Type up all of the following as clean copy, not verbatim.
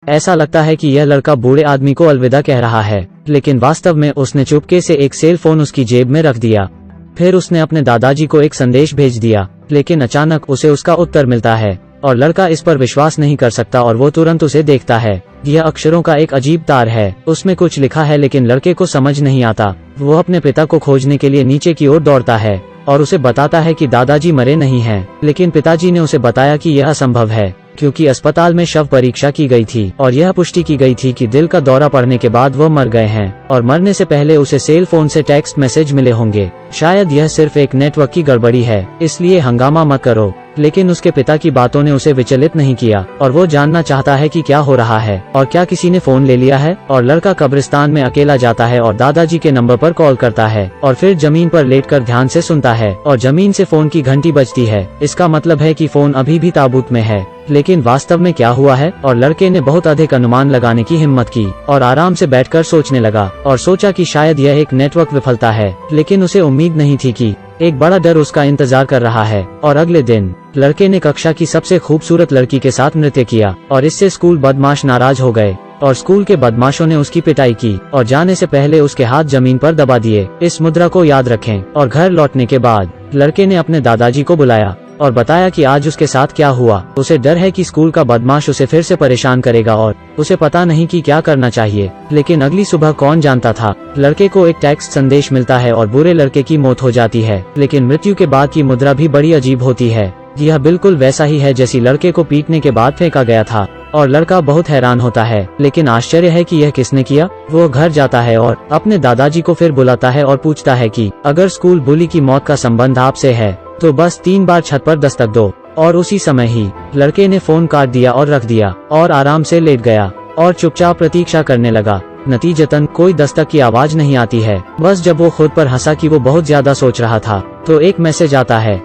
ऐसा लगता है कि यह लड़का बूढ़े आदमी को अलविदा कह रहा है, लेकिन वास्तव में उसने चुपके से एक सेल फोन उसकी जेब में रख दिया। फिर उसने अपने दादाजी को एक संदेश भेज दिया, लेकिन अचानक उसे उसका उत्तर मिलता है और लड़का इस पर विश्वास नहीं कर सकता और वो तुरंत उसे देखता है। यह अक्षरों का एक अजीब तार है, उसमें कुछ लिखा है लेकिन लड़के को समझ नहीं आता। वो अपने पिता को खोजने के लिए नीचे की ओर दौड़ता है और उसे बताता है कि दादाजी मरे नहीं हैं, लेकिन पिताजी ने उसे बताया कि यह असंभव है क्योंकि अस्पताल में शव परीक्षा की गई थी और यह पुष्टि की गई थी कि दिल का दौरा पड़ने के बाद वो मर गए हैं और मरने से पहले उसे सेल फोन से टेक्स्ट मैसेज मिले होंगे। शायद यह सिर्फ एक नेटवर्क की गड़बड़ी है, इसलिए हंगामा मत करो। लेकिन उसके पिता की बातों ने उसे विचलित नहीं किया और वो जानना चाहता है कि क्या हो रहा है और क्या किसी ने फोन ले लिया है। और लड़का कब्रिस्तान में अकेला जाता है और दादाजी के नंबर पर कॉल करता है और फिर जमीन पर लेटकर ध्यान से सुनता है और जमीन से फोन की घंटी बजती है। इसका मतलब है कि फोन अभी भी ताबूत में है। लेकिन वास्तव में क्या हुआ है? और लड़के ने बहुत अधिक अनुमान लगाने की हिम्मत की और आराम से बैठकर सोचने लगा और सोचा कि शायद यह एक नेटवर्क विफलता है, लेकिन उसे उम्मीद नहीं थी कि एक बड़ा डर उसका इंतजार कर रहा है। और अगले दिन लड़के ने कक्षा की सबसे खूबसूरत लड़की के साथ नृत्य किया और इससे स्कूल बदमाश नाराज हो गए और स्कूल के बदमाशों ने उसकी पिटाई की और जाने से पहले उसके हाथ जमीन पर दबा दिए। इस मुद्रा को याद रखें। और घर लौटने के बाद लड़के ने अपने दादाजी को बुलाया और बताया कि आज उसके साथ क्या हुआ। उसे डर है कि स्कूल का बदमाश उसे फिर से परेशान करेगा और उसे पता नहीं कि क्या करना चाहिए। लेकिन अगली सुबह कौन जानता था, लड़के को एक टेक्स्ट संदेश मिलता है और बुरे लड़के की मौत हो जाती है। लेकिन मृत्यु के बाद की मुद्रा भी बड़ी अजीब होती है। यह बिल्कुल वैसा ही है जैसी लड़के को पीटने के बाद फेंका गया था और लड़का बहुत हैरान होता है। लेकिन आश्चर्य है कि यह किसने किया। वो घर जाता है और अपने दादाजी को फिर बुलाता है और पूछता है कि अगर स्कूल बुली की मौत का संबंध आपसे है तो बस 3 बार छत पर दस्तक दो। और उसी समय ही लड़के ने फोन काट दिया और रख दिया और आराम से लेट गया और चुपचाप प्रतीक्षा करने लगा। नतीजतन कोई दस्तक की आवाज नहीं आती है। बस जब वो खुद पर हंसा कि वो बहुत ज्यादा सोच रहा था तो एक मैसेज आता है।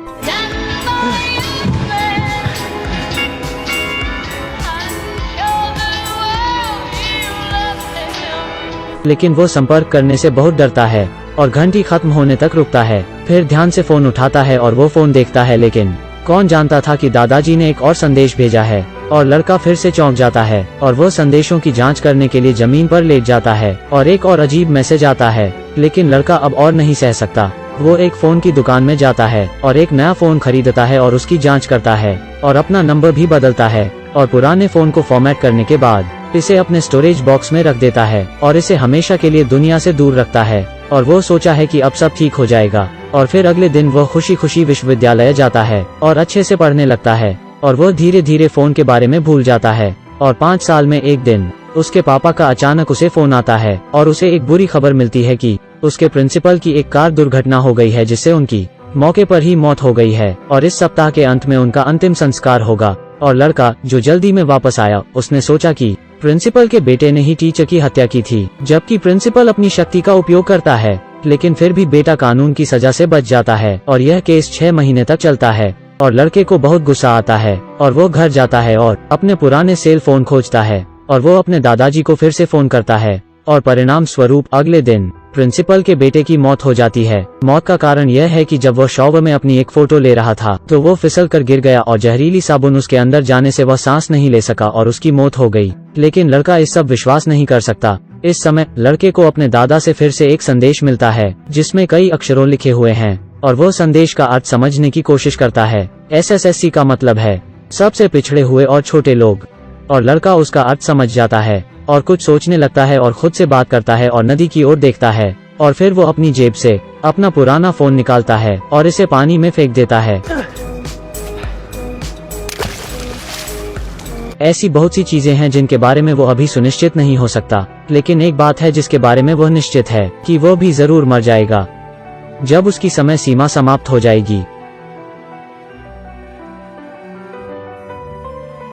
लेकिन वो संपर्क करने से बहुत डरता है और घंटी खत्म होने तक रुकता है। फिर ध्यान से फोन उठाता है और वो फोन देखता है, लेकिन कौन जानता था कि दादाजी ने एक और संदेश भेजा है। और लड़का फिर से चौंक जाता है और वो संदेशों की जांच करने के लिए जमीन पर लेट जाता है और एक और अजीब मैसेज आता है। लेकिन लड़का अब और नहीं सह सकता। वो एक फोन की दुकान में जाता है और एक नया फोन खरीदता है और उसकी जांच करता है और अपना नंबर भी बदलता है और पुराने फोन को फॉर्मेट करने के बाद इसे अपने स्टोरेज बॉक्स में रख देता है और इसे हमेशा के लिए दुनिया से दूर रखता है। और वो सोचा है कि अब सब ठीक हो जाएगा। और फिर अगले दिन वो खुशी खुशी विश्वविद्यालय जाता है और अच्छे से पढ़ने लगता है और वो धीरे धीरे फोन के बारे में भूल जाता है। और 5 साल में एक दिन उसके पापा का अचानक उसे फोन आता है और उसे एक बुरी खबर मिलती है कि उसके प्रिंसिपल की एक कार दुर्घटना हो गई है जिससे उनकी मौके पर ही मौत हो गई है और इस सप्ताह के अंत में उनका अंतिम संस्कार होगा। और लड़का जो जल्दी में वापस आया, उसने सोचा कि प्रिंसिपल के बेटे ने ही टीचर की हत्या की थी, जबकि प्रिंसिपल अपनी शक्ति का उपयोग करता है। लेकिन फिर भी बेटा कानून की सजा से बच जाता है और यह केस 6 महीने तक चलता है। और लड़के को बहुत गुस्सा आता है और वो घर जाता है और अपने पुराने सेल फोन खोजता है और वो अपने दादाजी को फिर से फोन करता है और परिणाम स्वरूप अगले दिन प्रिंसिपल के बेटे की मौत हो जाती है। मौत का कारण यह है कि जब वो शॉवर में अपनी एक फोटो ले रहा था तो वो फिसल कर गिर गया और जहरीली साबुन उसके अंदर जाने से वह सांस नहीं ले सका और उसकी मौत हो गई। लेकिन लड़का इस सब विश्वास नहीं कर सकता। इस समय लड़के को अपने दादा से फिर से एक संदेश मिलता है जिसमें कई अक्षरों लिखे हुए हैं और वो संदेश का अर्थ समझने की कोशिश करता है। SSSC का मतलब है सबसे पिछड़े हुए और छोटे लोग। और लड़का उसका अर्थ समझ जाता है और कुछ सोचने लगता है और खुद से बात करता है और नदी की ओर देखता है। और फिर वो अपनी जेब से अपना पुराना फोन निकालता है और इसे पानी में फेंक देता है। ऐसी बहुत सी चीजें हैं जिनके बारे में वो अभी सुनिश्चित नहीं हो सकता, लेकिन एक बात है जिसके बारे में वह निश्चित है कि वो भी जरूर मर जाएगा जब उसकी समय सीमा समाप्त हो जाएगी।